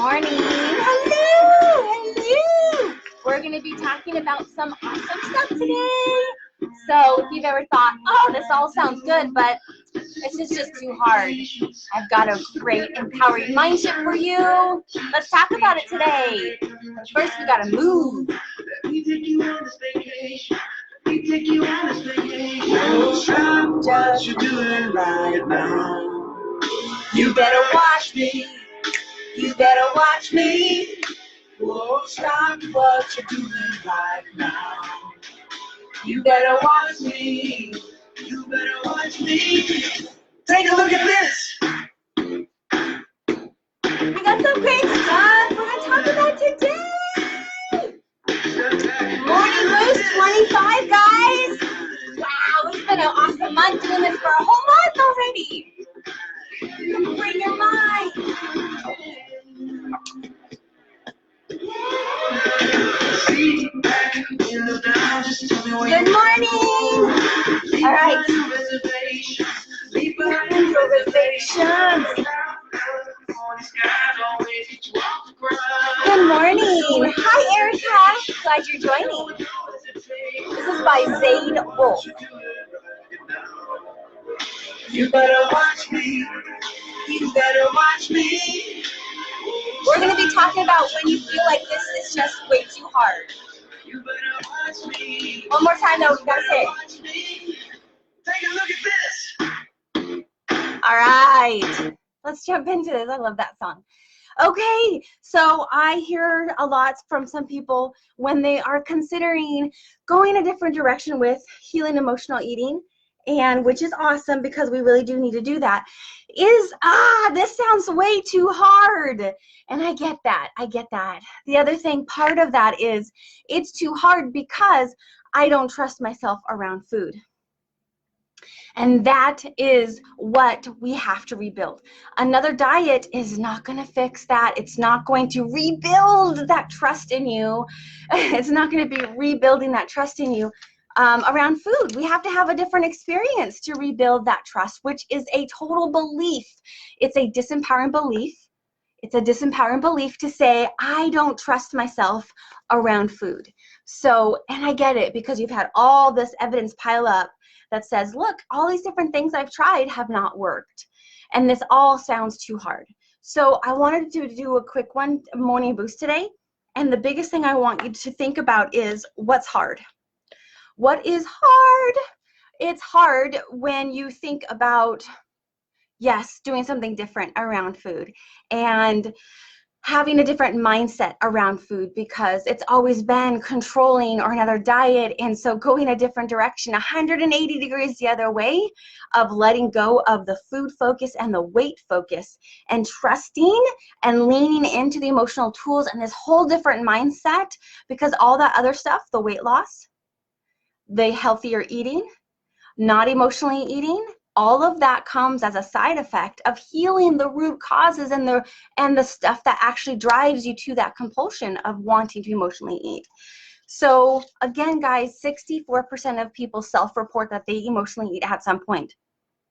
morning. Hello, hello. We're going to be talking about some awesome stuff today. So if you've ever thought, oh, this all sounds good, but this is just too hard, I've got a great empowering mindset for you. Let's talk about it today. But first, we got to move. Stop what you're doing right now. You better watch me. You better watch me. Oh, stop what you're doing right now. You better watch me. You better watch me. Take a look at this. We got some great stuff we're going to talk about today. Morning Boost 25, guys. Wow, it's been an awesome month doing this for a whole month already. Bring your mind. Good morning. All right. Reservations. Good morning. Hi, Erica. Glad you're joining. This is by Zaid Wolf. You better watch me. You better watch me. We're going to be talking about when you feel like this is just way too hard. You better watch me. One more time, though. We got to say it. Watch me. Take a look at this. All right. Let's jump into this. I love that song. Okay, so I hear a lot from some people when they are considering going a different direction with healing emotional eating, and which is awesome because we really do need to do that, is, this sounds way too hard. And I get that. I get that. The other thing, part of that is it's too hard because I don't trust myself around food. And that is what we have to rebuild. Another diet is not going to fix that. It's not going to rebuild that trust in you. It's not going to be rebuilding that trust in you around food. We have to have a different experience to rebuild that trust, which is a total belief. It's a disempowering belief. It's a disempowering belief to say, I don't trust myself around food. So, and I get it because you've had all this evidence pile up that says, look, all these different things I've tried have not worked. And this all sounds too hard. So I wanted to do a quick morning boost today. And the biggest thing I want you to think about is what's hard. What is hard? It's hard when you think about, yes, doing something different around food and having a different mindset around food because it's always been controlling or another diet. And so going a different direction, 180 degrees the other way of letting go of the food focus and the weight focus and trusting and leaning into the emotional tools and this whole different mindset, because all that other stuff, the weight loss, the healthier eating, not emotionally eating, all of that comes as a side effect of healing the root causes and the stuff that actually drives you to that compulsion of wanting to emotionally eat. So again, guys, 64% of people self-report that they emotionally eat at some point.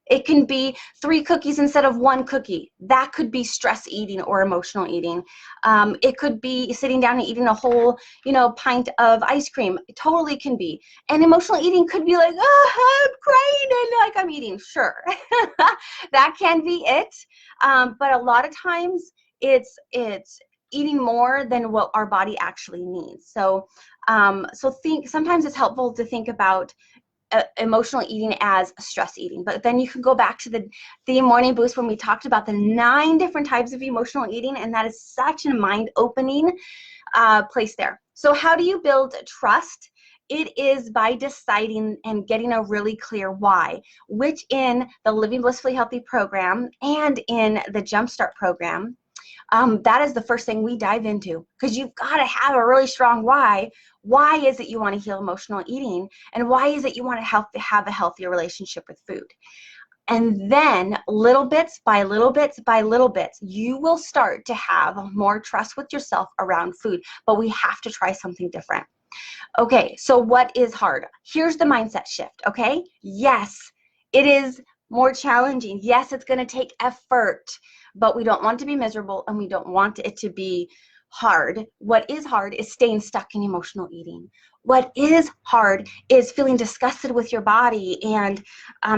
It can be 3 cookies instead of 1 cookie. That could be stress eating or emotional eating. It could be sitting down and eating a whole, pint of ice cream. It totally can be. And emotional eating could be like, oh, I'm crying and like I'm eating. Sure, that can be it. But a lot of times it's eating more than what our body actually needs. So, sometimes it's helpful to think about emotional eating as stress eating, but then you can go back to the morning boost when we talked about the 9 different types of emotional eating, and that is such a mind-opening place there. So how do you build trust? It is by deciding and getting a really clear why, which in the Living Blissfully Healthy program and in the Jumpstart program, that is the first thing we dive into, because you've got to have a really strong why. Why is it you want to heal emotional eating? And why is it you want to have a healthier relationship with food? And then little bits by little bits by little bits, you will start to have more trust with yourself around food. But we have to try something different. Okay, so what is hard? Here's the mindset shift, okay? Yes, it is more challenging. Yes, it's going to take effort. but we don't want to be miserable and we don't want it to be hard. What is hard is staying stuck in emotional eating. What is hard is feeling disgusted with your body and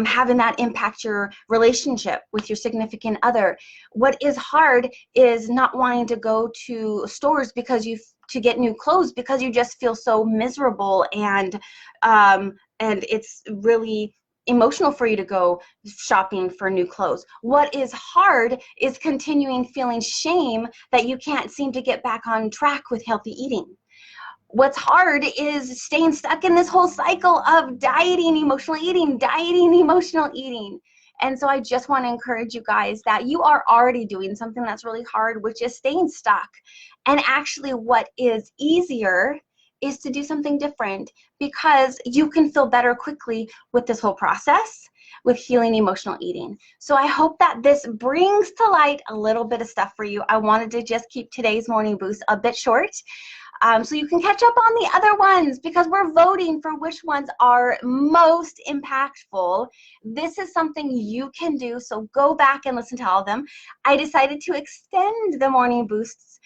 having that impact your relationship with your significant other. What is hard is not wanting to go to stores to get new clothes because you just feel so miserable, and it's really emotional for you to go shopping for new clothes. What is hard is continuing feeling shame that you can't seem to get back on track with healthy eating. What's hard is staying stuck in this whole cycle of dieting, emotional eating, dieting, emotional eating. And so I just want to encourage you guys that you are already doing something that's really hard, which is staying stuck. And actually what is easier is to do something different, because you can feel better quickly with this whole process with healing emotional eating. So I hope that this brings to light a little bit of stuff for you. I wanted to just keep today's morning boost a bit short, so you can catch up on the other ones, because we're voting for which ones are most impactful. This is something you can do, so go back and listen to all of them. I decided to extend the morning boosts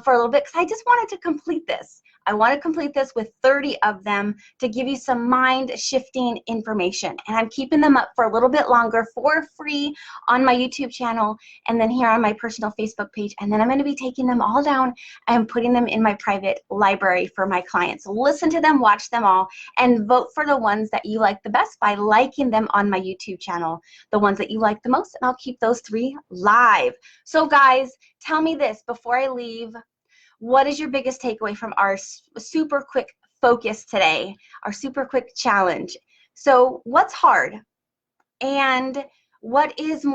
for a little bit because I just wanted to complete this. I want to complete this with 30 of them to give you some mind-shifting information. And I'm keeping them up for a little bit longer for free on my YouTube channel and then here on my personal Facebook page. And then I'm going to be taking them all down and putting them in my private library for my clients. Listen to them, watch them all, and vote for the ones that you like the best by liking them on my YouTube channel, the ones that you like the most, and I'll keep those 3 live. So guys, tell me this before I leave. What is your biggest takeaway from our super quick focus today, our super quick challenge? So what's hard? And what is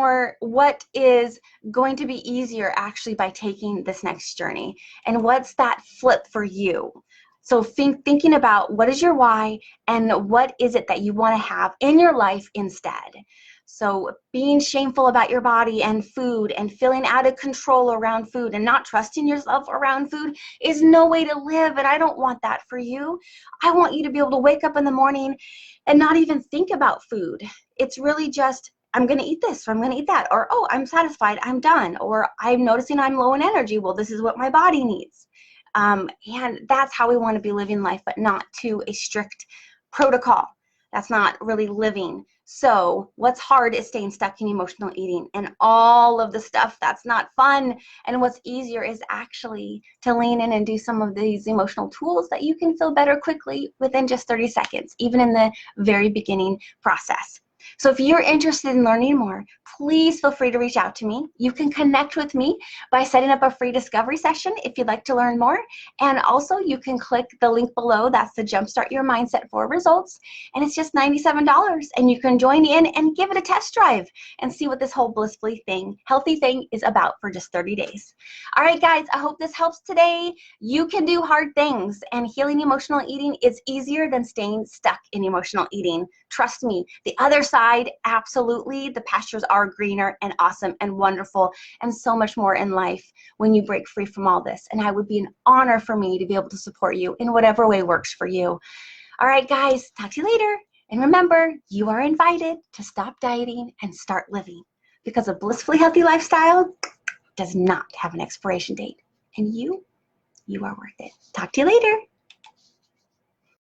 going to be easier actually by taking this next journey? And what's that flip for you? So thinking about what is your why and what is it that you want to have in your life instead. So being shameful about your body and food and feeling out of control around food and not trusting yourself around food is no way to live, and I don't want that for you. I want you to be able to wake up in the morning and not even think about food. It's really just, I'm going to eat this, or I'm going to eat that, or oh, I'm satisfied, I'm done, or I'm noticing I'm low in energy. Well, this is what my body needs. And that's how we want to be living life, but not to a strict protocol. That's not really living. So what's hard is staying stuck in emotional eating and all of the stuff that's not fun. And what's easier is actually to lean in and do some of these emotional tools that you can feel better quickly within just 30 seconds, even in the very beginning process. So if you're interested in learning more, please feel free to reach out to me. You can connect with me by setting up a free discovery session if you'd like to learn more. And also you can click the link below. That's the Jumpstart Your Mindset for Results. And it's just $97. And you can join in and give it a test drive and see what this whole blissfully healthy thing is about for just 30 days. All right, guys, I hope this helps today. You can do hard things, and healing emotional eating is easier than staying stuck in emotional eating. Trust me, the other side, absolutely, the pastures are greener and awesome and wonderful and so much more in life when you break free from all this. And it would be an honor for me to be able to support you in whatever way works for you. All right, guys, talk to you later. And remember, you are invited to stop dieting and start living, because a blissfully healthy lifestyle does not have an expiration date. And you are worth it. Talk to you later.